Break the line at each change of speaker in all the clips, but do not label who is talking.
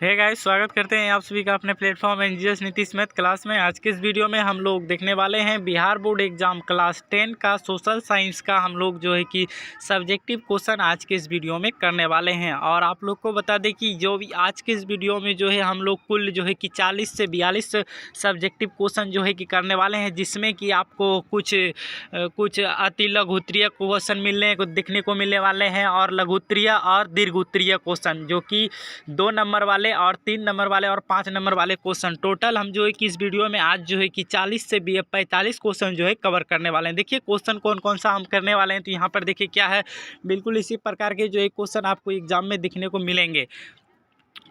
Hey guys, स्वागत करते हैं आप सभी का अपने platform NGS Nitish math class में। आज के इस वीडियो में हम लोग देखने वाले हैं बिहार बोर्ड एग्जाम क्लास 10 का सोशल साइंस का हम लोग जो है कि सब्जेक्टिव क्वेश्चन आज के इस वीडियो में करने वाले हैं। और आप लोग को बता दें कि जो भी आज के इस वीडियो में जो है हम लोग कुल जो है कि 40 से 42 सब्जेक्टिव क्वेश्चन जो है कि करने वाले हैं, जिसमें कि आपको कुछ अति लघुत्तरीय क्वेश्चन देखने को मिलने वाले हैं और लघुत्तरीय और दीर्घोत्तरीय क्वेश्चन जो कि 2 नंबर वाले और 3 नंबर वाले और 5 नंबर वाले क्वेश्चन। टोटल हम जो है कि इस वीडियो में आज जो है कि 40 से 45 क्वेश्चन जो है कवर करने वाले हैं। देखिए क्वेश्चन कौन कौन सा हम करने वाले हैं, तो यहाँ पर देखिए क्या है, बिल्कुल इसी प्रकार के जो है क्वेश्चन आपको एग्जाम में दिखने को मिलेंगे।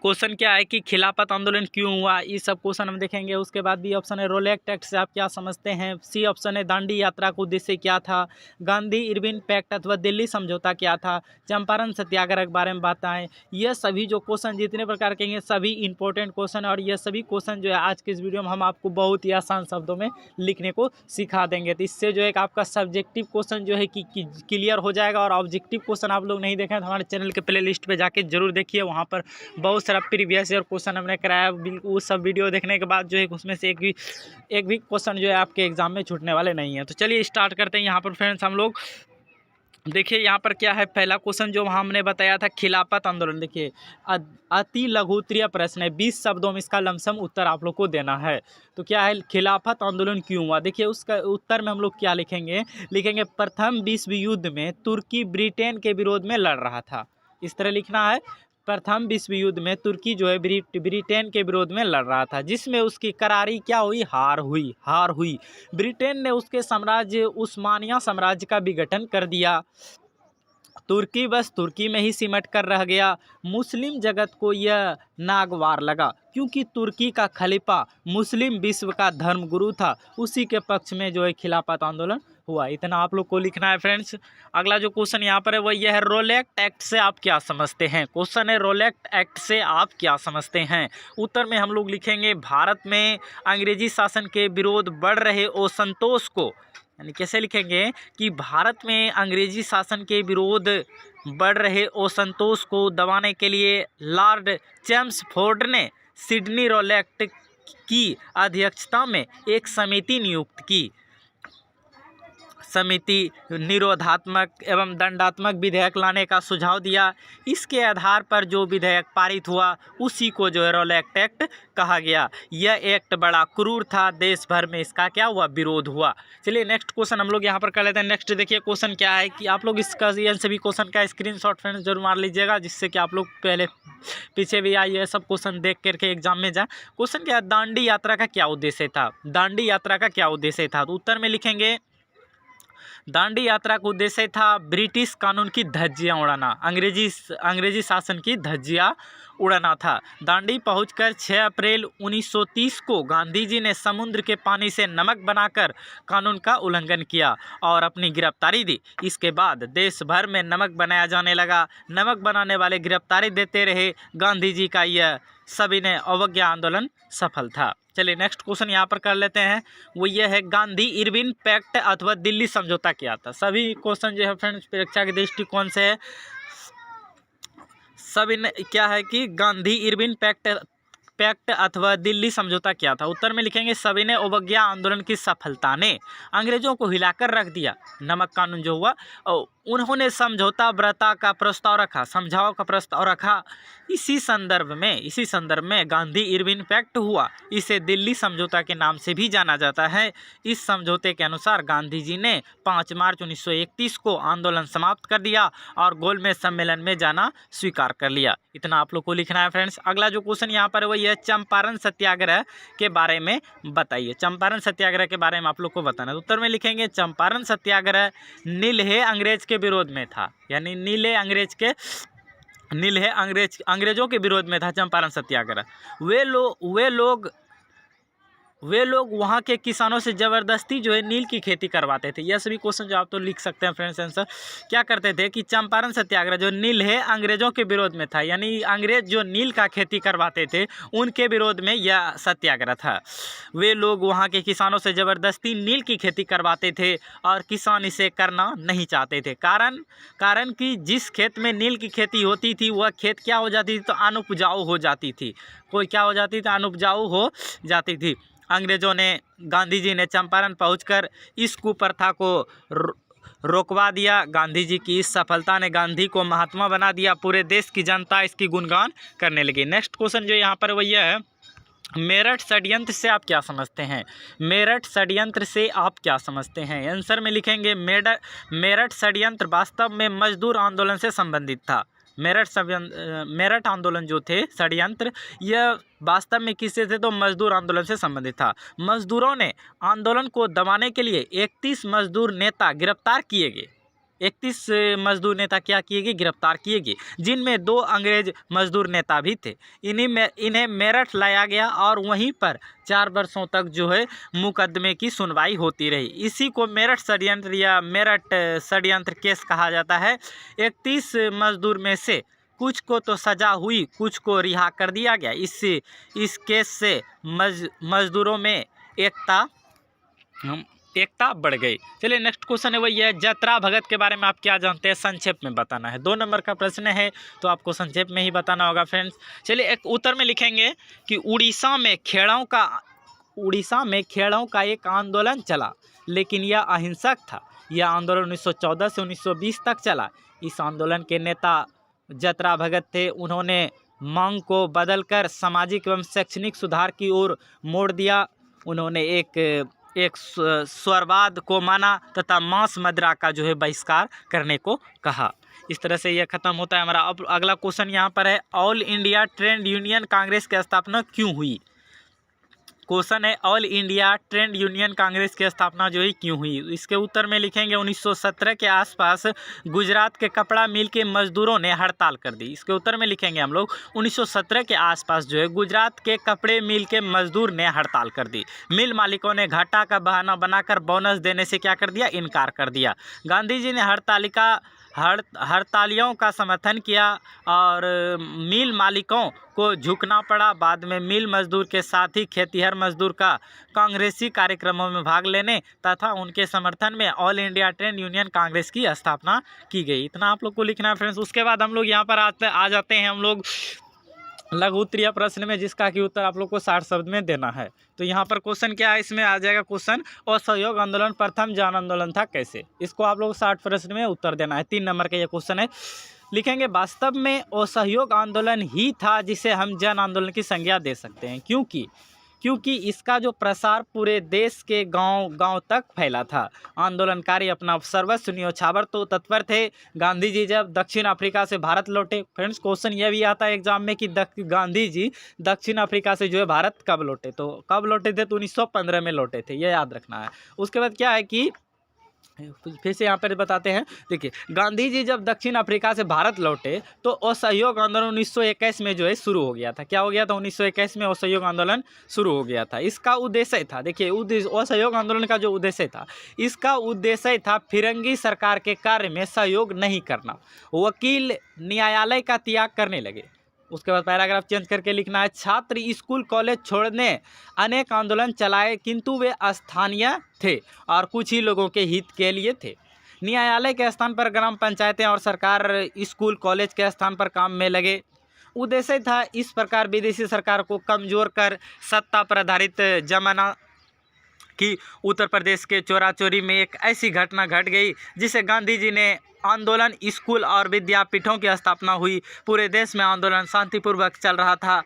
क्वेश्चन क्या है कि खिलाफत आंदोलन क्यों हुआ, ये सब क्वेश्चन हम देखेंगे। उसके बाद बी ऑप्शन है रोल एक्ट से आप क्या समझते हैं। सी ऑप्शन है दांडी यात्रा का उद्देश्य क्या था। गांधी इरविन पैक्ट अथवा दिल्ली समझौता क्या था। चंपारण सत्याग्रह के बारे में बताएं। यह सभी जो क्वेश्चन जितने प्रकार के हैं सभी इंपॉर्टेंट क्वेश्चन, और यह सभी क्वेश्चन जो है आज के इस वीडियो में हम आपको बहुत ही आसान शब्दों में लिखने को सिखा देंगे। तो इससे जो है आपका सब्जेक्टिव क्वेश्चन जो है कि क्लियर हो जाएगा। और ऑब्जेक्टिव क्वेश्चन आप लोग नहीं देखें तो हमारे चैनल के प्ले लिस्ट पर जाके जरूर देखिए, वहाँ पर बहुत सारा प्रीवियस ईयर क्वेश्चन हमने कराया। बिल्कुल उस सब वीडियो देखने के बाद जो है उसमें से एक भी क्वेश्चन जो है आपके एग्जाम में छूटने वाले नहीं है। तो चलिए स्टार्ट करते हैं। यहाँ पर फ्रेंड्स हम लोग देखिए यहाँ पर क्या है, पहला क्वेश्चन जो हमने बताया था खिलाफत आंदोलन। देखिए अति लघुत्तरीय प्रश्न है, 20 शब्दों में इसका लमसम उत्तर आप लोग को देना है। तो क्या है, खिलाफत आंदोलन क्यों हुआ। देखिए उसका उत्तर में हम लोग क्या लिखेंगे प्रथम विश्व युद्ध में तुर्की ब्रिटेन के विरोध में लड़ रहा था। इस तरह लिखना है, प्रथम विश्व युद्ध में तुर्की जो है ब्रिटेन के विरोध में लड़ रहा था, जिसमें उसकी करारी क्या हुई, हार हुई। ब्रिटेन ने उसके साम्राज्य उस्मानिया साम्राज्य का विघटन कर दिया। तुर्की बस तुर्की में ही सिमट कर रह गया। मुस्लिम जगत को यह नागवार लगा, क्योंकि तुर्की का खलीफा मुस्लिम विश्व का धर्मगुरु था। उसी के पक्ष में जो है खिलाफत आंदोलन हुआ। इतना आप लोग को लिखना है फ्रेंड्स। अगला जो क्वेश्चन यहाँ पर है वह यह है रोलेक्ट एक्ट से आप क्या समझते हैं। क्वेश्चन है रोलेक्ट एक्ट से आप क्या समझते हैं। उत्तर में हम लोग लिखेंगे भारत में अंग्रेजी शासन के विरोध बढ़ रहे असंतोष को, यानी कैसे लिखेंगे कि भारत में अंग्रेजी शासन के विरोध बढ़ रहे असंतोष को दबाने के लिए लॉर्ड चेम्सफोर्ड ने सिडनी रोलेक्ट की अध्यक्षता में एक समिति नियुक्त की। समिति निरोधात्मक एवं दंडात्मक विधेयक लाने का सुझाव दिया। इसके आधार पर जो विधेयक पारित हुआ उसी को जो है रोलेक्ट एक्ट कहा गया। यह एक्ट बड़ा क्रूर था, देश भर में इसका क्या हुआ, विरोध हुआ। चलिए नेक्स्ट क्वेश्चन हम लोग यहाँ पर कर लेते हैं। नेक्स्ट देखिए क्वेश्चन क्या है कि आप लोग इसका इन सभी क्वेश्चन का स्क्रीनशॉट फ्रेंड्स जरूर मार लीजिएगा, जिससे कि आप लोग पहले पीछे भी आइए सब क्वेश्चन देख करके एग्जाम में जाए। क्वेश्चन क्या है, दांडी यात्रा का क्या उद्देश्य था। दांडी यात्रा का क्या उद्देश्य था, तो उत्तर में लिखेंगे दांडी यात्रा का उद्देश्य था ब्रिटिश कानून की धज्जियां उड़ाना, अंग्रेजी शासन की धज्जियां उड़ाना था। दांडी पहुंचकर 6 अप्रैल 1930 को गांधी जी ने समुद्र के पानी से नमक बनाकर कानून का उल्लंघन किया और अपनी गिरफ्तारी दी। इसके बाद देश भर में नमक बनाया जाने लगा। नमक बनाने वाले गिरफ्तारी देते रहे। गांधी जी का यह सविनय अवज्ञा आंदोलन सफल था। चलिए नेक्स्ट क्वेश्चन यहाँ पर कर लेते हैं, वो ये है गांधी इरविन पैक्ट अथवा दिल्ली समझौता क्या था। सभी क्वेश्चन जो है फ्रेंड्स परीक्षा के दृष्टिकोण से है, सभी क्या है कि गांधी इरविन पैक्ट अथवा दिल्ली समझौता क्या था। उत्तर में लिखेंगे सविनय अवज्ञा आंदोलन की सफलता ने अंग्रेजों को हिलाकर रख दिया। नमक कानून जो हुआ और उन्होंने समझौता व्रता का प्रस्ताव रखा, समझाओ का प्रस्ताव रखा। इसी संदर्भ में गांधी इरविन पैक्ट हुआ। इसे दिल्ली समझौता के नाम से भी जाना जाता है। इस समझौते के अनुसार गांधी जी ने 5 मार्च 1931 को आंदोलन समाप्त कर दिया और गोलमेज सम्मेलन में जाना स्वीकार कर लिया। इतना आप लोग को लिखना है फ्रेंड्स। अगला जो क्वेश्चन यहाँ पर वही है चंपारण सत्याग्रह के बारे में बताइए। चंपारण सत्याग्रह के बारे में आप लोग को बताना है। उत्तर में लिखेंगे चंपारण सत्याग्रह नीलहे अंग्रेज के विरोध में था, यानी नीलहे अंग्रेजों के विरोध में था चंपारण सत्याग्रह। वे लोग वे लोग वहाँ के किसानों से ज़बरदस्ती जो है नील की खेती करवाते थे। यह सभी क्वेश्चन जो आप तो लिख सकते हैं फ्रेंड्स आंसर। क्या करते थे कि चंपारण सत्याग्रह, जो नील है अंग्रेजों के विरोध में था, यानी अंग्रेज जो नील का खेती करवाते थे उनके विरोध में यह सत्याग्रह था। वे लोग वहाँ के किसानों से ज़बरदस्ती नील की खेती करवाते थे और किसान इसे करना नहीं चाहते थे। कारण कि जिस खेत में नील की खेती होती थी वह खेत क्या हो जाती थी, तो अनुपजाऊ हो जाती थी। कोई क्या हो जाती थी, अनुपजाऊ हो जाती थी। अंग्रेजों ने, गांधी जी ने चंपारण पहुंचकर इस कुप्रथा को रोकवा दिया। गांधी जी की इस सफलता ने गांधी को महात्मा बना दिया। पूरे देश की जनता इसकी गुणगान करने लगी। नेक्स्ट क्वेश्चन जो यहाँ पर वो यह है, मेरठ षड्यंत्र से आप क्या समझते हैं? मेरठ षड्यंत्र से आप क्या समझते हैं? आंसर में लिखेंगे मेरठ षड्यंत्र वास्तव में मजदूर आंदोलन से संबंधित था। मेरठ आंदोलन जो थे षड्यंत्र, यह वास्तव में किससे थे, तो मजदूर आंदोलन से संबंधित था। मजदूरों ने आंदोलन को दबाने के लिए 31 मजदूर नेता गिरफ्तार किए गए। 31 मजदूर नेता क्या किए गए, गिरफ्तार किए गए, जिनमें 2 अंग्रेज मजदूर नेता भी थे। इन्हें मेरठ लाया गया और वहीं पर 4 वर्षों तक जो है मुकदमे की सुनवाई होती रही। इसी को मेरठ षड्यंत्र या मेरठ षड्यंत्र केस कहा जाता है। 31 मजदूर में से कुछ को तो सजा हुई, कुछ को रिहा कर दिया गया। इस केस से मजदूरों में एकता बढ़ गई। चलिए नेक्स्ट क्वेश्चन है वही है, जतरा भगत के बारे में आप क्या जानते हैं, संक्षेप में बताना है। 2 नंबर का प्रश्न है तो आपको संक्षेप में ही बताना होगा फ्रेंड्स। चलिए एक उत्तर में लिखेंगे कि उड़ीसा में खेड़ों का एक आंदोलन चला, लेकिन यह अहिंसक था। यह आंदोलन 1914 से 1920 तक चला। इस आंदोलन के नेता जतरा भगत थे। उन्होंने मांग को बदलकर सामाजिक एवं शैक्षणिक सुधार की ओर मोड़ दिया। उन्होंने एक स्वरवाद को माना तथा मांस मदिरा का जो है बहिष्कार करने को कहा। इस तरह से यह खत्म होता है हमारा। अब अगला क्वेश्चन यहाँ पर है, all India trade union Congress की स्थापना क्यों हुई? क्वेश्चन है, all India trade union Congress की स्थापना जो है क्यों हुई? इसके उत्तर में लिखेंगे 1917 के आसपास गुजरात के कपड़ा मिल के मजदूरों ने हड़ताल कर दी। इसके उत्तर में लिखेंगे हम लोग 1917 के आसपास जो है गुजरात के कपड़े मिल के मजदूर ने हड़ताल कर दी। मिल मालिकों ने घाटा का बहाना बनाकर बोनस देने से क्या कर दिया, इनकार कर दिया। गांधी जी ने हड़तालियों का समर्थन किया और मिल मालिकों को झुकना पड़ा। बाद में मिल मजदूर के साथ ही खेतिहर मजदूर का कांग्रेसी कार्यक्रमों में भाग लेने तथा उनके समर्थन में all India trade union Congress की स्थापना की गई। इतना आप लोग को लिखना है फ्रेंड्स। उसके बाद हम लोग यहाँ पर आ जाते हैं हम लोग लघु उत्तरीय प्रश्न में, जिसका कि उत्तर आप लोग को 60 शब्द में देना है। तो यहाँ पर क्वेश्चन क्या है, इसमें आ जाएगा क्वेश्चन, असहयोग आंदोलन प्रथम जन आंदोलन था कैसे? इसको आप लोग 60 प्रश्न में उत्तर देना है। 3 नंबर का ये क्वेश्चन है। लिखेंगे वास्तव में असहयोग आंदोलन ही था जिसे हम जन आंदोलन की संज्ञा दे सकते हैं, क्योंकि इसका जो प्रसार पूरे देश के गांव तक फैला था। आंदोलनकारी अपना सर्वस्व न्योछावर तो तत्पर थे। गांधी जी जब दक्षिण अफ्रीका से भारत लौटे, फ्रेंड्स क्वेश्चन यह भी आता है एग्जाम में कि गांधी जी दक्षिण अफ्रीका से जो है भारत कब लौटे? तो कब लौटे थे? तो 1915 में लौटे थे, यह याद रखना है। उसके बाद क्या है कि फिर से यहाँ पर बताते हैं। देखिए, गांधी जी जब दक्षिण अफ्रीका से भारत लौटे तो असहयोग आंदोलन 1921 में जो है शुरू हो गया था। क्या हो गया था? 1921 में असहयोग आंदोलन शुरू हो गया था। इसका उद्देश्य था, देखिए असहयोग आंदोलन का जो उद्देश्य था, इसका उद्देश्य था फिरंगी सरकार के कार्य में सहयोग नहीं करना। वकील न्यायालय का त्याग करने लगे। उसके बाद पैराग्राफ चेंज करके लिखना है, छात्र स्कूल कॉलेज छोड़ने अनेक आंदोलन चलाए, किंतु वे स्थानीय थे और कुछ ही लोगों के हित के लिए थे। न्यायालय के स्थान पर ग्राम पंचायतें और सरकार स्कूल कॉलेज के स्थान पर काम में लगे। उद्देश्य था इस प्रकार विदेशी सरकार को कमजोर कर सत्ता पर आधारित जमाना कि उत्तर प्रदेश के चोरी में एक ऐसी घटना घट गई जिसे गांधी जी ने आंदोलन, स्कूल और विद्यापीठों की स्थापना हुई। पूरे देश में आंदोलन शांतिपूर्वक चल रहा था,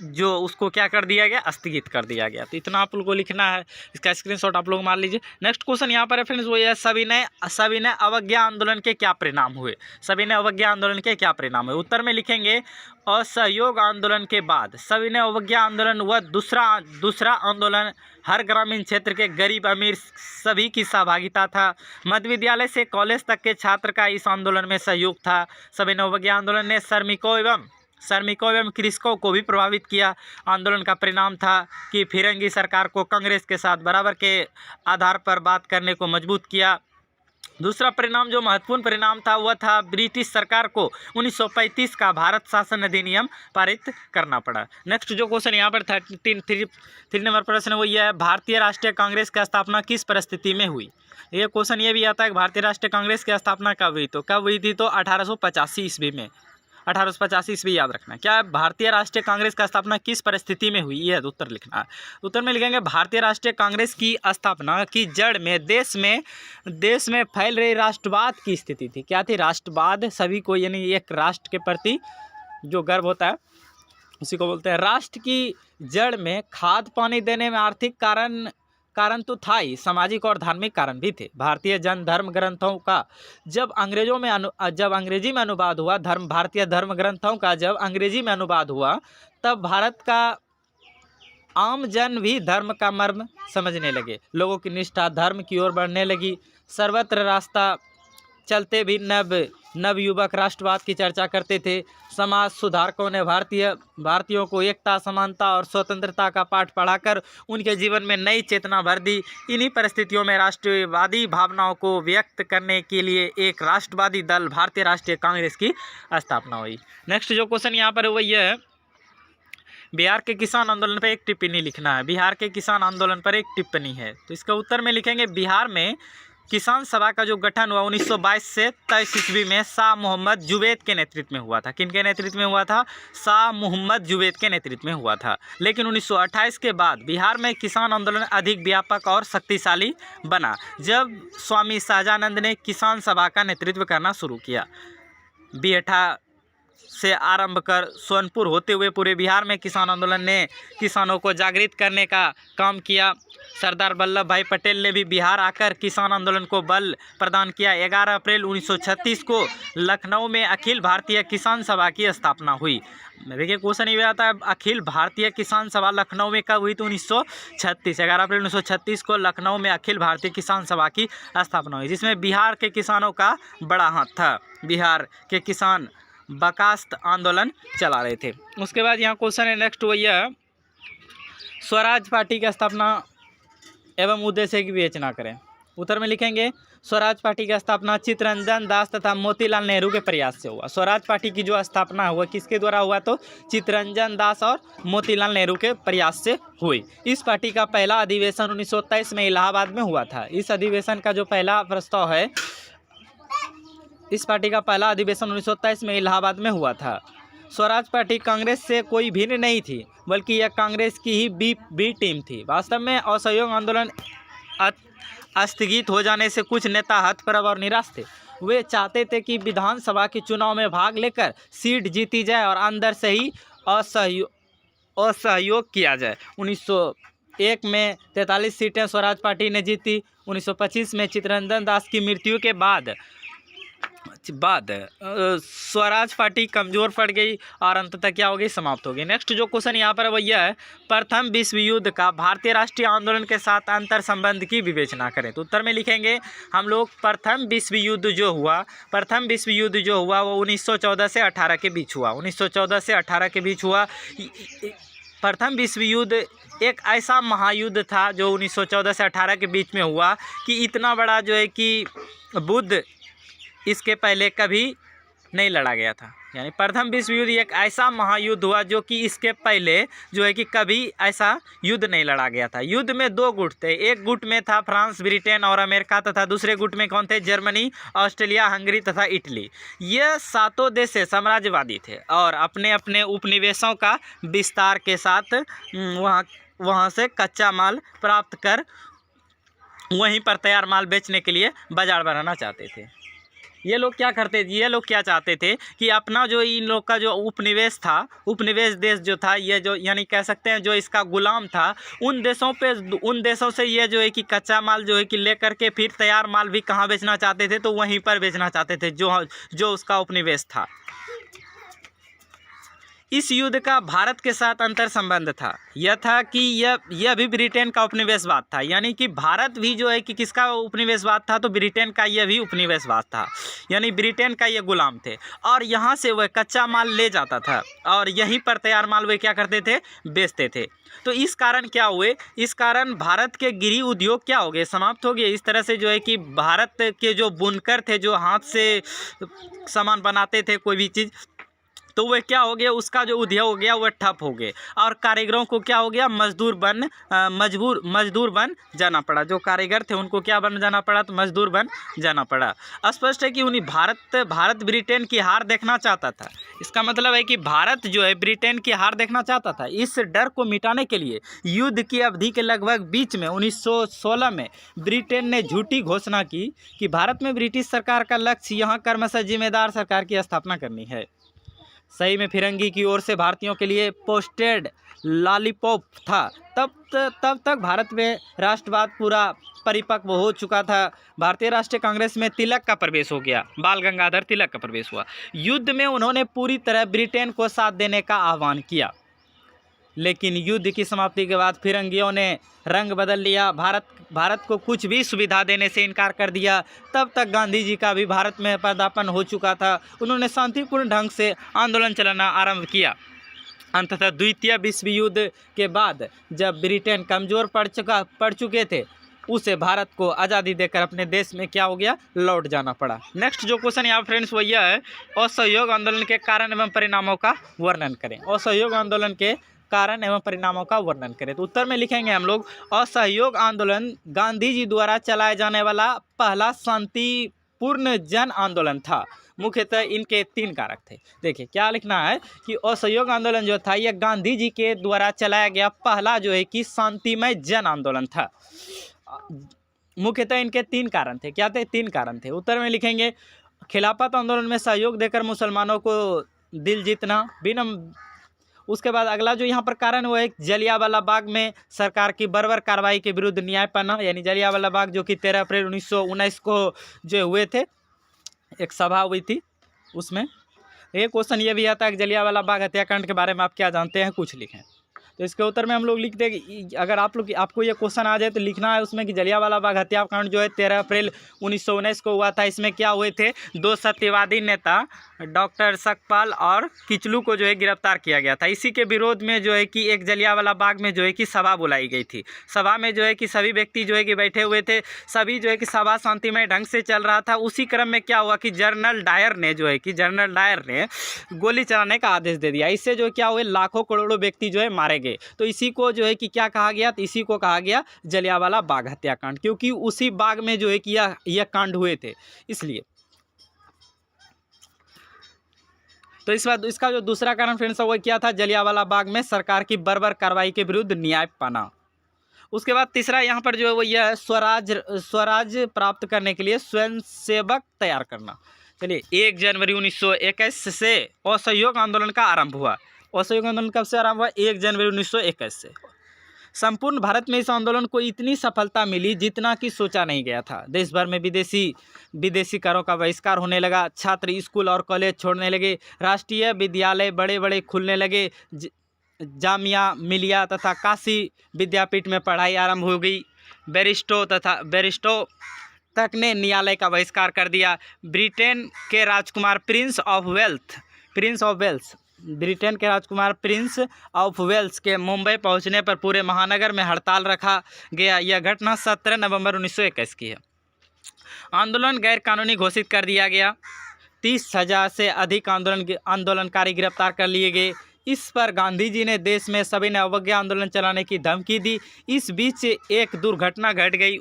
जो उसको क्या कर दिया गया, स्थगित कर दिया गया। तो इतना आप लोगों को लिखना है, इसका स्क्रीनशॉट आप लोग मार लीजिए। नेक्स्ट क्वेश्चन यहाँ पर है फ्रेंड्स, वो ये सविनय अवज्ञा आंदोलन के क्या परिणाम हुए? सविनय अवज्ञा आंदोलन के क्या परिणाम हुए? उत्तर में लिखेंगे असहयोग आंदोलन के बाद सविनय अवज्ञा आंदोलन व दूसरा आंदोलन हर ग्रामीण क्षेत्र के गरीब अमीर सभी की सहभागिता था। मध्य विद्यालय से कॉलेज तक के छात्र का इस आंदोलन में सहयोग था। सविनय अवज्ञा आंदोलन ने श्रमिकों एवं कृषकों को भी प्रभावित किया। आंदोलन का परिणाम था कि फिरंगी सरकार को कांग्रेस के साथ बराबर के आधार पर बात करने को मजबूर किया। दूसरा परिणाम जो महत्वपूर्ण परिणाम था वह था ब्रिटिश सरकार को 1935 का भारत शासन अधिनियम पारित करना पड़ा। नेक्स्ट जो क्वेश्चन यहाँ पर 3 नंबर प्रश्न वो ये है, भारतीय राष्ट्रीय कांग्रेस की स्थापना किस परिस्थिति में हुई। ये क्वेश्चन ये भी आता है कि भारतीय राष्ट्रीय कांग्रेस की स्थापना कब हुई, तो कब हुई थी, तो 1885 ईस्वी में। 1885 ईस्वी याद रखना। क्या भारतीय राष्ट्रीय कांग्रेस का स्थापना किस परिस्थिति में हुई, यह उत्तर लिखना है। उत्तर में लिखेंगे भारतीय राष्ट्रीय कांग्रेस की स्थापना की जड़ में देश में फैल रही राष्ट्रवाद की स्थिति थी। क्या थी, राष्ट्रवाद। सभी को यानी एक राष्ट्र के प्रति जो गर्व होता है उसी को बोलते हैं। राष्ट्र की जड़ में खाद पानी देने में आर्थिक कारण तो था ही, सामाजिक और धार्मिक कारण भी थे। भारतीय जन धर्म ग्रंथों का जब अंग्रेजी में अनुवाद हुआ, भारतीय धर्म ग्रंथों का जब अंग्रेजी में अनुवाद हुआ, तब भारत का आम जन भी धर्म का मर्म समझने लगे। लोगों की निष्ठा धर्म की ओर बढ़ने लगी। सर्वत्र रास्ता चलते भी नव युवक राष्ट्रवाद की चर्चा करते थे। समाज सुधारकों ने भारतीयों को एकता, समानता और स्वतंत्रता का पाठ पढ़ाकर उनके जीवन में नई चेतना भर दी। इन्हीं परिस्थितियों में राष्ट्रवादी भावनाओं को व्यक्त करने के लिए एक राष्ट्रवादी दल भारतीय राष्ट्रीय कांग्रेस की स्थापना हुई। नेक्स्ट जो क्वेश्चन यहाँ पर वो ये है, बिहार के किसान आंदोलन पर एक टिप्पणी लिखना है। बिहार के किसान आंदोलन पर एक टिप्पणी है, तो इसका उत्तर में लिखेंगे बिहार में किसान सभा का जो गठन हुआ 1922 से 23 ईस्वी में शाह मोहम्मद जुवैद के नेतृत्व में हुआ था। किनके नेतृत्व में हुआ था, शाह मोहम्मद जुवैद के नेतृत्व में हुआ था। लेकिन 1928 के बाद बिहार में किसान आंदोलन अधिक व्यापक और शक्तिशाली बना जब स्वामी शाहजानंद ने किसान सभा का नेतृत्व करना शुरू किया। बिहटा से आरंभ कर सोनपुर होते हुए पूरे बिहार में किसान आंदोलन ने किसानों को जागृत करने का काम किया। सरदार वल्लभ भाई पटेल ने भी बिहार आकर किसान आंदोलन को बल प्रदान किया। 11 अप्रैल 1936 को लखनऊ में अखिल भारतीय किसान सभा की स्थापना हुई। देखिए क्वेश्चन ये आता है, अखिल भारतीय किसान सभा लखनऊ में कब हुई, तो 1936। 11 अप्रैल 1936 को लखनऊ में अखिल भारतीय किसान सभा की स्थापना हुई, जिसमें बिहार के किसानों का बड़ा हाथ था। बिहार के किसान बर्खास्त आंदोलन चला रहे थे। उसके बाद यहाँ क्वेश्चन है नेक्स्ट, वो यह स्वराज पार्टी की स्थापना एवं उद्देश्य की विवेचना करें। उत्तर में लिखेंगे स्वराज पार्टी की स्थापना चित्तरंजन दास तथा मोतीलाल नेहरू के प्रयास से हुआ। स्वराज पार्टी की जो स्थापना हुआ किसके द्वारा हुआ, तो चित्तरंजन दास और मोतीलाल नेहरू के प्रयास से हुई। इस पार्टी का पहला अधिवेशन 1923 में इलाहाबाद में हुआ था। इस अधिवेशन का जो पहला प्रस्ताव है, इस पार्टी का पहला अधिवेशन 1923 में इलाहाबाद में हुआ था। स्वराज पार्टी कांग्रेस से कोई भिन्न नहीं थी, बल्कि यह कांग्रेस की ही बी टीम थी। वास्तव में असहयोग आंदोलन स्थगित हो जाने से कुछ नेता हतप्रभ और निराश थे। वे चाहते थे कि विधानसभा के चुनाव में भाग लेकर सीट जीती जाए और अंदर से ही असहयोग किया जाए। 1901 में 43 सीटें स्वराज पार्टी ने जीती। 1925 में चित्तरंजन दास की मृत्यु के बाद स्वराज पार्टी कमज़ोर पड़ गई और अंततः क्या हो गई, समाप्त हो गई। नेक्स्ट जो क्वेश्चन यहाँ पर वो यह है, प्रथम विश्व युद्ध का भारतीय राष्ट्रीय आंदोलन के साथ अंतर संबंध की विवेचना करें। तो उत्तर में लिखेंगे हम लोग प्रथम विश्व युद्ध जो हुआ वो 1914 से 18 के बीच हुआ। 1914 से 18 के बीच हुआ। प्रथम विश्व युद्ध एक ऐसा महायुद्ध था जो 1914 से 18 के बीच में हुआ कि इतना बड़ा जो है कि बुद्ध इसके पहले कभी नहीं लड़ा गया था। यानी प्रथम विश्व युद्ध एक ऐसा महायुद्ध हुआ जो कि इसके पहले जो है कि कभी ऐसा युद्ध नहीं लड़ा गया था। युद्ध में 2 गुट थे। एक गुट में था फ्रांस, ब्रिटेन और अमेरिका तथा दूसरे गुट में कौन थे, जर्मनी, ऑस्ट्रेलिया, हंगरी तथा इटली। ये 7 देश साम्राज्यवादी थे और अपने अपने उपनिवेशों का विस्तार के साथ वहाँ से कच्चा माल प्राप्त कर वहीं पर तैयार माल बेचने के लिए बाजार बनाना चाहते थे। ये लोग क्या चाहते थे कि अपना जो इन लोग का जो उपनिवेश था, उपनिवेश देश जो था, ये जो यानी कह सकते हैं जो इसका गुलाम था, उन देशों से ये जो है कि कच्चा माल जो है कि लेकर के फिर तैयार माल भी कहाँ बेचना चाहते थे, तो वहीं पर बेचना चाहते थे जो उसका उपनिवेश था। इस युद्ध का भारत के साथ अंतर संबंध था, यह था कि यह भी ब्रिटेन का उपनिवेशवाद था, यानी कि भारत भी जो है कि किसका उपनिवेशवाद था, तो ब्रिटेन का यह भी उपनिवेशवाद था, यानी ब्रिटेन का ये गुलाम थे और यहाँ से वह कच्चा माल ले जाता था और यहीं पर तैयार माल वे क्या करते थे, बेचते थे। तो इस कारण क्या हुए, इस कारण भारत के गृह उद्योग क्या हो गए, समाप्त हो गए। इस तरह से जो है कि भारत के जो बुनकर थे, जो हाथ से सामान बनाते थे कोई भी चीज़, तो वह क्या हो गया, उसका जो उद्योग हो गया वह ठप हो गए और कारीगरों को क्या हो गया, मजदूर बन जाना पड़ा। जो कारीगर थे उनको क्या बन जाना पड़ा, तो मजदूर बन जाना पड़ा। स्पष्ट है कि उन्हीं भारत ब्रिटेन की हार देखना चाहता था। इसका मतलब है कि भारत जो है ब्रिटेन की हार देखना चाहता था। इस डर को मिटाने के लिए युद्ध की अवधि के लगभग बीच में 1916 में ब्रिटेन ने झूठी घोषणा की कि भारत में ब्रिटिश सरकार का लक्ष्य यहाँ क्रमशः जिम्मेदार सरकार की स्थापना करनी है। सही में फिरंगी की ओर से भारतीयों के लिए पोस्टेड लॉलीपॉप था। तब तक भारत में राष्ट्रवाद पूरा परिपक्व हो चुका था। भारतीय राष्ट्रीय कांग्रेस में तिलक का प्रवेश हो गया, बाल गंगाधर तिलक का प्रवेश हुआ। युद्ध में उन्होंने पूरी तरह ब्रिटेन को साथ देने का आह्वान किया, लेकिन युद्ध की समाप्ति के बाद फिरंगियों ने रंग बदल लिया, भारत को कुछ भी सुविधा देने से इनकार कर दिया। तब तक गांधी जी का भी भारत में पदार्पण हो चुका था। उन्होंने शांतिपूर्ण ढंग से आंदोलन चलाना आरंभ किया। अंततः द्वितीय विश्व युद्ध के बाद जब ब्रिटेन कमज़ोर पड़ चुके थे, उसे भारत को आज़ादी देकर अपने देश में क्या हो गया, लौट जाना पड़ा। नेक्स्ट जो क्वेश्चन यहाँ फ्रेंड्स वो यह है, असहयोग आंदोलन के कारण एवं परिणामों का वर्णन करें। असहयोग आंदोलन के कारण एवं परिणामों का वर्णन करें। तो उत्तर में लिखेंगे हम लोग, असहयोग आंदोलन गांधी जी द्वारा चलाए जाने वाला पहला शांतिपूर्ण जन आंदोलन था। मुख्यतः इनके 3 कारक थे। देखिए क्या लिखना है कि असहयोग आंदोलन जो था यह गांधी जी के द्वारा चलाया गया पहला जो है कि शांतिमय जन आंदोलन था। मुख्यतः इनके 3 कारण थे। क्या थे? 3 कारण थे। उत्तर में लिखेंगे, खिलाफत आंदोलन में सहयोग देकर मुसलमानों को दिल जीतना, उसके बाद अगला जो यहाँ पर कारण वो है जलियांवाला बाग में सरकार की बर्बर कार्रवाई के विरुद्ध न्याय पाना, यानी जलियांवाला बाग जो कि 13 अप्रैल 1919 को जो हुए थे, एक सभा हुई थी, उसमें एक क्वेश्चन ये भी आता है कि जलियांवाला बाग हत्याकांड के बारे में आप क्या जानते हैं, कुछ लिखें। तो इसके उत्तर में हम लोग लिखते हैं कि अगर आपको ये क्वेश्चन आ जाए तो लिखना है उसमें कि जलियांवाला बाग हत्याकांड जो है 13 अप्रैल 1919 को हुआ था। इसमें क्या हुए थे, 2 सत्यवादी नेता डॉक्टर सकपाल और किचलू को जो है गिरफ्तार किया गया था। इसी के विरोध में जो है कि एक जलियांवाला बाग में जो है कि सभा बुलाई गई थी। सभा में जो है कि सभी व्यक्ति जो है कि बैठे हुए थे, सभी जो है कि सभा शांतिमय ढंग से चल रहा था। उसी क्रम में क्या हुआ कि जनरल डायर ने गोली चलाने का आदेश दे दिया। इससे जो क्या हुए, लाखों करोड़ों व्यक्ति जो है मारे गए। तो इसी को जो है कि क्या कहा गया, तो इसी को कहा गया जलियांवाला बाग हत्याकांड, क्योंकि उसी बाग में जो है कि यह कांड हुए थे, इसलिए। तो इस बात इसका जो दूसरा कारण फ्रेंड्स वो क्या था, जलियांवाला बाग में सरकार की बर्बर कार्रवाई के विरुद्ध न्याय पाना। उसके बाद तीसरा यहाँ पर जो है वो यह है स्वराज प्राप्त करने के लिए स्वयंसेवक तैयार करना। चलिए, 1 जनवरी 1921 से असहयोग आंदोलन का आरंभ हुआ। असहयोग आंदोलन कब से आरंभ हुआ? 1 जनवरी 1921 से। संपूर्ण भारत में इस आंदोलन को इतनी सफलता मिली जितना कि सोचा नहीं गया था। देश भर में विदेशी करों का बहिष्कार होने लगा, छात्र स्कूल और कॉलेज छोड़ने लगे, राष्ट्रीय विद्यालय बड़े बड़े खुलने लगे, जामिया मिलिया तथा काशी विद्यापीठ में पढ़ाई आरंभ हो गई। बैरिस्टो तक ने न्यायालय का बहिष्कार कर दिया। ब्रिटेन के राजकुमार प्रिंस ऑफ वेल्स के मुंबई पहुंचने पर पूरे महानगर में हड़ताल रखा गया। यह घटना 17 नवंबर 1921 की है। आंदोलन गैर कानूनी घोषित कर दिया गया। 30,000 से अधिक आंदोलनकारी गिरफ्तार कर लिए गए। इस पर गांधी जी ने देश में सभी ने अवज्ञा आंदोलन चलाने की धमकी दी। इस बीच एक दुर्घटना घट गई।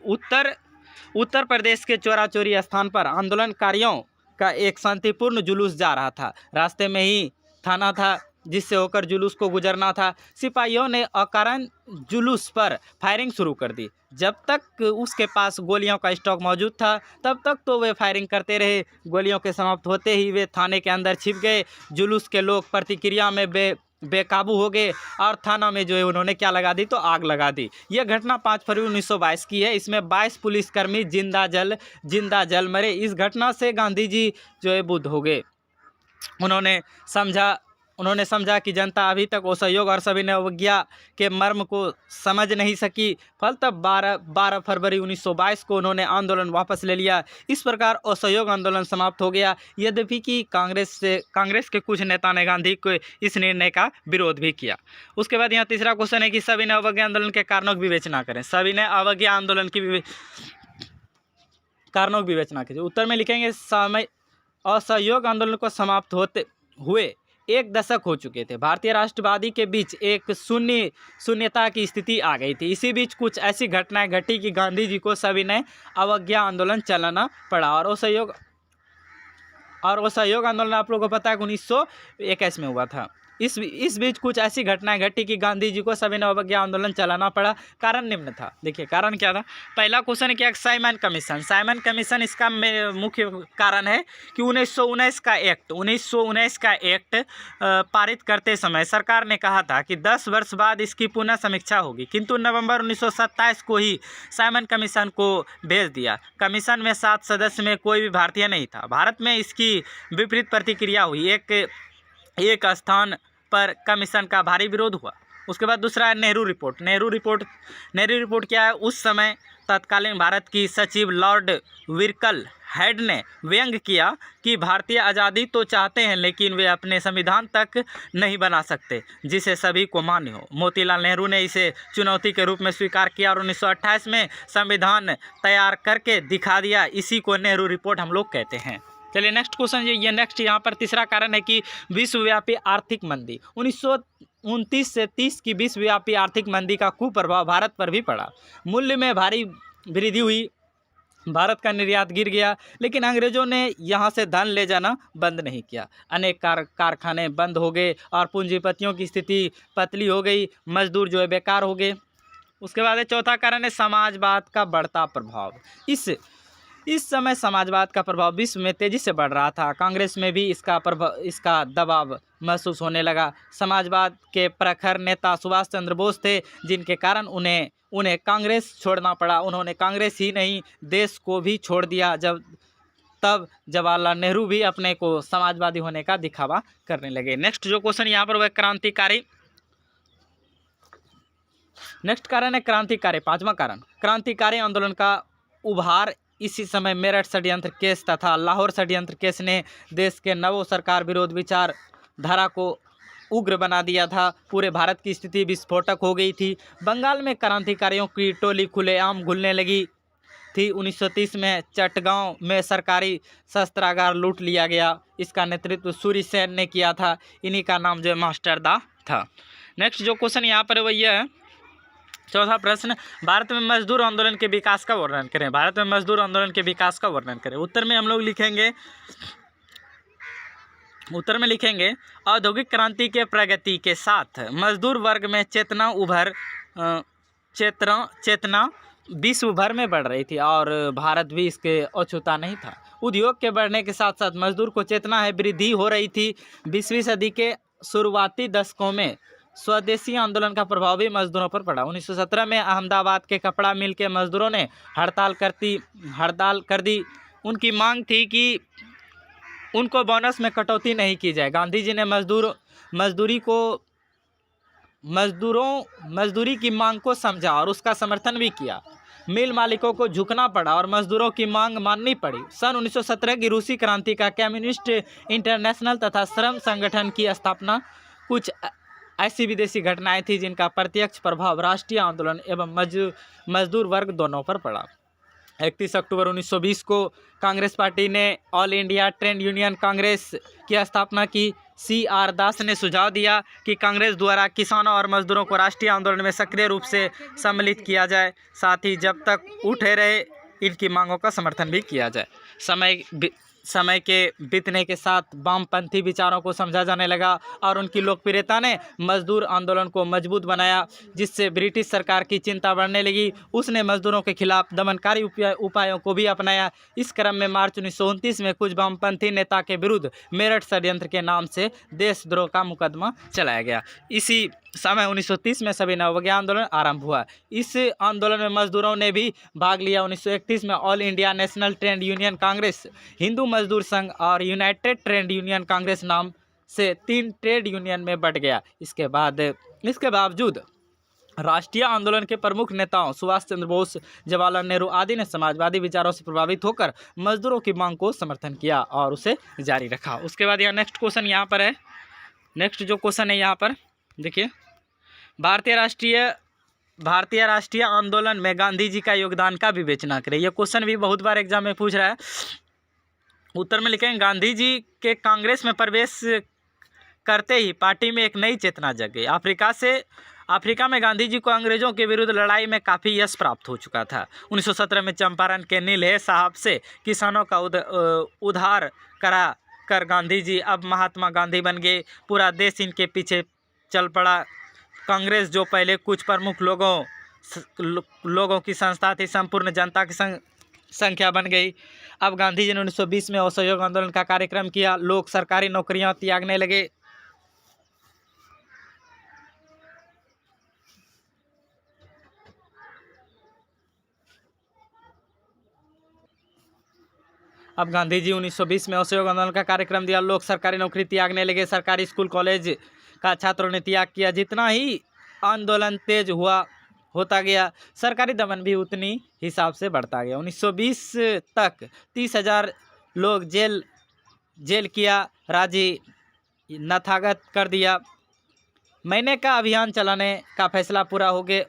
उत्तर प्रदेश के चौरा चौरी स्थान पर आंदोलनकारियों का एक शांतिपूर्ण जुलूस जा रहा था। रास्ते में ही थाना था जिससे होकर जुलूस को गुजरना था। सिपाहियों ने अकारण जुलूस पर फायरिंग शुरू कर दी। जब तक उसके पास गोलियों का स्टॉक मौजूद था तब तक तो वे फायरिंग करते रहे। गोलियों के समाप्त होते ही वे थाने के अंदर छिप गए। जुलूस के लोग प्रतिक्रिया में बेकाबू हो गए और थाना में जो है उन्होंने क्या लगा दी, तो आग लगा दी। यह घटना 5 फरवरी 1922 की है। इसमें 22 पुलिसकर्मी जिंदा जल मरे। इस घटना से गांधी जी जो है बुद्ध हो गए। उन्होंने समझा उन्होंने समझा कि जनता अभी तक असहयोग और सविनय अवज्ञा के मर्म को समझ नहीं सकी। फलतः 12 फरवरी 1922 को उन्होंने आंदोलन वापस ले लिया। इस प्रकार असहयोग आंदोलन समाप्त हो गया। यद्यपि कि कांग्रेस के कुछ नेता ने गांधी को इस निर्णय का विरोध भी किया। उसके बाद यहाँ तीसरा क्वेश्चन है कि सविनय अवज्ञा आंदोलन के कारणों की विवेचना करें। सविनय अवज्ञा आंदोलन की कारणों की विवेचना कीजिए। उत्तर में लिखेंगे असहयोग आंदोलन को समाप्त होते हुए 1 दशक हो चुके थे। भारतीय राष्ट्रवादी के बीच एक शून्यता की स्थिति आ गई थी। इसी बीच कुछ ऐसी घटनाएं घटी कि गांधी जी को सविनय अवज्ञा आंदोलन चलाना पड़ा। और असहयोग आंदोलन आप लोगों को पता है 1921 में हुआ था। इस बीच कुछ ऐसी घटनाएं घटी कि गांधी जी को सविनय अवज्ञा आंदोलन चलाना पड़ा। कारण निम्न था। देखिए कारण क्या था। पहला क्वेश्चन क्या, साइमन कमीशन इसका मुख्य कारण है कि 1919 का एक्ट पारित करते समय सरकार ने कहा था कि 10 वर्ष बाद इसकी पुनः समीक्षा होगी, किंतु नवंबर 1927 को ही साइमन कमीशन को भेज दिया। कमीशन में 7 सदस्य में कोई भी भारतीय नहीं था। भारत में इसकी विपरीत प्रतिक्रिया हुई। एक स्थान पर कमीशन का भारी विरोध हुआ। उसके बाद दूसरा है नेहरू रिपोर्ट क्या है। उस समय तत्कालीन भारत की सचिव लॉर्ड विरकल हेड ने व्यंग किया कि भारतीय आज़ादी तो चाहते हैं लेकिन वे अपने संविधान तक नहीं बना सकते जिसे सभी को मान्य हो। मोतीलाल नेहरू ने इसे चुनौती के रूप में स्वीकार किया और 1928 में संविधान तैयार करके दिखा दिया। इसी को नेहरू रिपोर्ट हम लोग कहते हैं। चलिए नेक्स्ट क्वेश्चन ये नेक्स्ट यहाँ पर तीसरा कारण है कि विश्वव्यापी आर्थिक मंदी। 1929 से 30 की विश्वव्यापी आर्थिक मंदी का कुप्रभाव भारत पर भी पड़ा। मूल्य में भारी वृद्धि हुई, भारत का निर्यात गिर गया, लेकिन अंग्रेजों ने यहाँ से धन ले जाना बंद नहीं किया। अनेक कारखाने बंद हो गए और पूंजीपतियों की स्थिति पतली हो गई, मजदूर जो है बेकार हो गए। उसके बाद चौथा कारण है समाजवाद का बढ़ता प्रभाव। इस समय समाजवाद का प्रभाव विश्व में तेजी से बढ़ रहा था। कांग्रेस में भी इसका दबाव महसूस होने लगा। समाजवाद के प्रखर नेता सुभाष चंद्र बोस थे, जिनके कारण उन्हें कांग्रेस छोड़ना पड़ा। उन्होंने कांग्रेस ही नहीं देश को भी छोड़ दिया। तब जवाहरलाल नेहरू भी अपने को समाजवादी होने का दिखावा करने लगे। नेक्स्ट जो क्वेश्चन यहाँ पर वह नेक्स्ट कारण है क्रांतिकारी। पांचवा कारण क्रांतिकारी आंदोलन का उभार। इसी समय मेरठ षड्यंत्र केस तथा लाहौर षड्यंत्र केस ने देश के नव सरकार विरोध विचारधारा को उग्र बना दिया था। पूरे भारत की स्थिति विस्फोटक हो गई थी। बंगाल में क्रांतिकारियों की टोली खुलेआम घुलने लगी थी। 1930 में चटगांव में सरकारी शस्त्रागार लूट लिया गया। इसका नेतृत्व सूर्य सेन ने किया था। इन्हीं का नाम जो है मास्टरदा था। नेक्स्ट जो क्वेश्चन यहाँ पर वही है चौथा प्रश्न, भारत में मजदूर आंदोलन के विकास का वर्णन करें। भारत में मजदूर आंदोलन के विकास का वर्णन करें। उत्तर में हम लोग लिखेंगे औद्योगिक क्रांति के प्रगति के साथ मजदूर वर्ग में चेतना विश्व भर में बढ़ रही थी और भारत भी इसके अछूता नहीं था। उद्योग के बढ़ने के साथ साथ मजदूर को चेतना है वृद्धि हो रही थी। 20वीं सदी के शुरुआती दशकों में स्वदेशी आंदोलन का प्रभाव भी मजदूरों पर पड़ा। 1917 में अहमदाबाद के कपड़ा मिल के मजदूरों ने हड़ताल कर दी। उनकी मांग थी कि उनको बोनस में कटौती नहीं की जाए। गांधी जी ने मजदूरी की मांग को समझा और उसका समर्थन भी किया। मिल मालिकों को झुकना पड़ा और मजदूरों की मांग माननी पड़ी। सन 1917 की रूसी क्रांति का कम्युनिस्ट इंटरनेशनल तथा श्रम संगठन की स्थापना कुछ ऐसी विदेशी घटनाएं थी जिनका प्रत्यक्ष प्रभाव राष्ट्रीय आंदोलन एवं मजदूर वर्ग दोनों पर पड़ा। 31 अक्टूबर 1920 को कांग्रेस पार्टी ने all India trade union Congress की स्थापना की। CR दास ने सुझाव दिया कि कांग्रेस द्वारा किसानों और मजदूरों को राष्ट्रीय आंदोलन में सक्रिय रूप से सम्मिलित किया जाए, साथ ही जब तक उठे रहे इनकी मांगों का समर्थन भी किया जाए। समय के बीतने के साथ वामपंथी विचारों को समझा जाने लगा और उनकी लोकप्रियता ने मजदूर आंदोलन को मजबूत बनाया, जिससे ब्रिटिश सरकार की चिंता बढ़ने लगी। उसने मजदूरों के खिलाफ दमनकारी उपायों को भी अपनाया। इस क्रम में मार्च 1929 में कुछ वामपंथी नेता के विरुद्ध मेरठ षड्यंत्र के नाम से देशद्रोह का मुकदमा चलाया गया। इसी समय 1930 में सविनय अवज्ञा आंदोलन आरंभ हुआ। इस आंदोलन में मजदूरों ने भी भाग लिया। 1931 में all India national trade union Congress, Hindu मजदूर संघ और यूनाइटेड ट्रेड यूनियन कांग्रेस नाम से 3 ट्रेड यूनियन में बंट गया। इसके बावजूद राष्ट्रीय आंदोलन के प्रमुख नेताओं सुभाष चंद्र बोस, जवाहरलाल नेहरू आदि ने समाजवादी विचारों से प्रभावित होकर मजदूरों की मांग को समर्थन किया और उसे जारी रखा। उसके बाद यहाँ नेक्स्ट क्वेश्चन यहाँ पर है, नेक्स्ट जो क्वेश्चन है यहाँ पर देखिए, भारतीय राष्ट्रीय आंदोलन में गांधी जी का योगदान का विवेचना करें। यह क्वेश्चन भी बहुत बार एग्जाम में पूछ रहा है। उत्तर में लिखेंगे, गांधी जी के कांग्रेस में प्रवेश करते ही पार्टी में एक नई चेतना जग गई। अफ्रीका में गांधी जी को अंग्रेजों के विरुद्ध लड़ाई में काफ़ी यश प्राप्त हो चुका था। 1917 में चंपारण के नीलहे साहब से किसानों का उद्धार करा कर गांधी जी अब महात्मा गांधी बन गए। पूरा देश इनके पीछे चल पड़ा। कांग्रेस जो पहले कुछ प्रमुख लोगों की संस्था थी, संपूर्ण जनता की संख्या बन गई। अब गांधी जी ने 1920 में असहयोग आंदोलन का कार्यक्रम किया। लोग सरकारी नौकरियां त्यागने लगे। अब गांधी जी 1920 में असहयोग आंदोलन का कार्यक्रम दिया। लोग सरकारी नौकरी त्यागने लगे। सरकारी स्कूल कॉलेज का छात्रों ने त्याग किया। जितना ही आंदोलन तेज होता गया, सरकारी दमन भी उतनी हिसाब से बढ़ता गया। 1920 तक 30,000 लोग जेल किया, राजी नथागत कर दिया। महीने का अभियान चलाने का फैसला पूरा हो गया,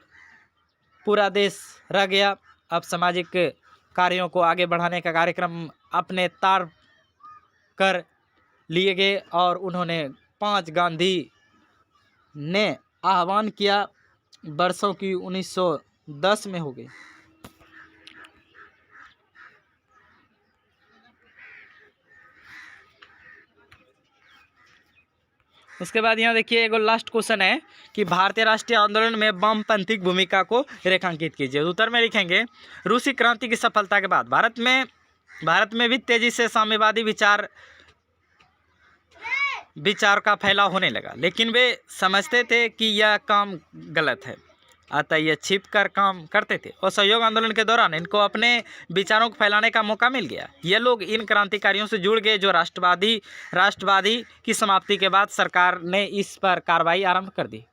पूरा देश रह गया। अब सामाजिक कार्यों को आगे बढ़ाने का कार्यक्रम अपने तार कर लिए गए और उन्होंने 5 गांधी ने आह्वान किया। वर्षों की 1910 में हो गई। उसके बाद यहाँ देखिए एगो लास्ट क्वेश्चन है कि भारतीय राष्ट्रीय आंदोलन में वामपंथी भूमिका को रेखांकित कीजिए। उत्तर में लिखेंगे, रूसी क्रांति की सफलता के बाद भारत में भी तेजी से साम्यवादी विचार का फैलाव होने लगा, लेकिन वे समझते थे कि यह काम गलत है, अतः ये छिप कर काम करते थे। और असहयोग आंदोलन के दौरान इनको अपने विचारों को फैलाने का मौका मिल गया। ये लोग इन क्रांतिकारियों से जुड़ गए जो राष्ट्रवादी की समाप्ति के बाद सरकार ने इस पर कार्रवाई आरंभ कर दी।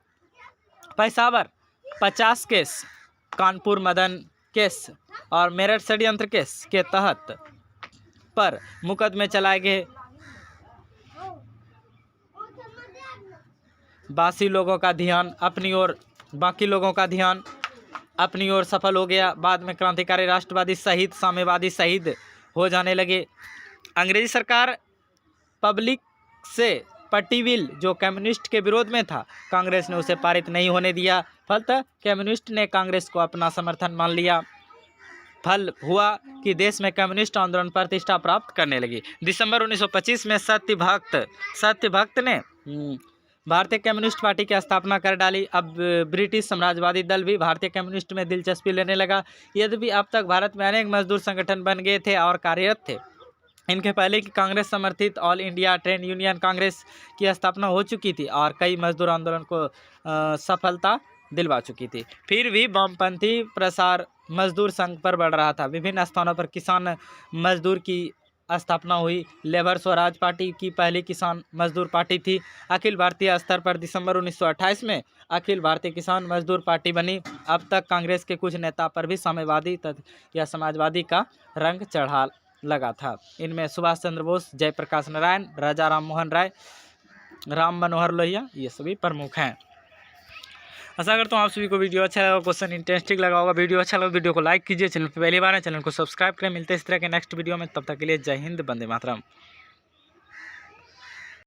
पेशावर 50 केस, कानपुर मदन केस और मेरठ षड्यंत्र केस के तहत पर मुकदमे चलाए गए। बाकी लोगों का ध्यान अपनी ओर सफल हो गया। बाद में क्रांतिकारी राष्ट्रवादी शहीद, साम्यवादी शहीद हो जाने लगे। अंग्रेजी सरकार पब्लिक से पट्टी बिल जो कम्युनिस्ट के विरोध में था, कांग्रेस ने उसे पारित नहीं होने दिया। फलतः कम्युनिस्ट ने कांग्रेस को अपना समर्थन मान लिया। फल हुआ कि देश में कम्युनिस्ट आंदोलन प्रतिष्ठा प्राप्त करने लगी। दिसंबर 1925 में सत्यभक्त ने भारतीय कम्युनिस्ट पार्टी की स्थापना कर डाली। अब ब्रिटिश साम्राज्यवादी दल भी भारतीय कम्युनिस्ट में दिलचस्पी लेने लगा। यद्यपि अब तक भारत में अनेक मजदूर संगठन बन गए थे और कार्यरत थे। इनके पहले की कांग्रेस समर्थित all India trade union Congress की स्थापना हो चुकी थी और कई मजदूर आंदोलन को सफलता दिलवा चुकी थी। फिर भी वामपंथी प्रसार मजदूर संघ पर बढ़ रहा था। विभिन्न स्थानों पर किसान मजदूर की स्थापना हुई। लेबर स्वराज पार्टी की पहली किसान मजदूर पार्टी थी। अखिल भारतीय स्तर पर दिसंबर 1928 में अखिल भारतीय किसान मजदूर पार्टी बनी। अब तक कांग्रेस के कुछ नेता पर भी साम्यवादी या समाजवादी का रंग चढ़ा लगा था। इनमें सुभाष चंद्र बोस, जयप्रकाश नारायण, राजा राम मोहन राय, राम मनोहर लोहिया, ये सभी प्रमुख हैं। आशा करता हूँ आप सभी को वीडियो अच्छा लगा, क्वेश्चन इंटरेस्टिंग लगा होगा। वीडियो अच्छा लगा वीडियो को लाइक कीजिए। चैनल पर पहली बार है, चैनल को सब्सक्राइब करें। मिलते हैं इस तरह के नेक्स्ट वीडियो में, तब तक के लिए जय हिंद, वंदे मातरम।